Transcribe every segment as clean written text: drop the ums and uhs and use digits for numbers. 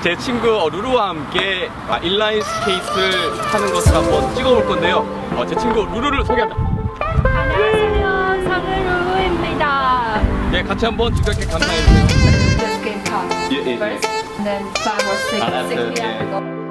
제 친구 루루와 함께 인라인 스케이트를 타는 것을 한번 찍어볼 건데요. 제 친구 루루를 소개합니다. 안녕하세요, 상은 루루입니다. 네, 같이 한번 즐겁게 감상해주세요. Just game talk 예. first, and then 5 or 6, that's 6 it, p.m. yeah. Cool.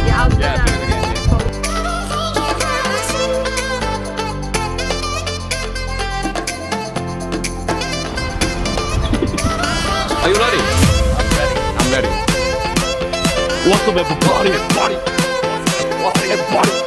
Yeah, Yeah, do it again. Are you ready? I'm ready. What's up, everybody? What's up, everybody?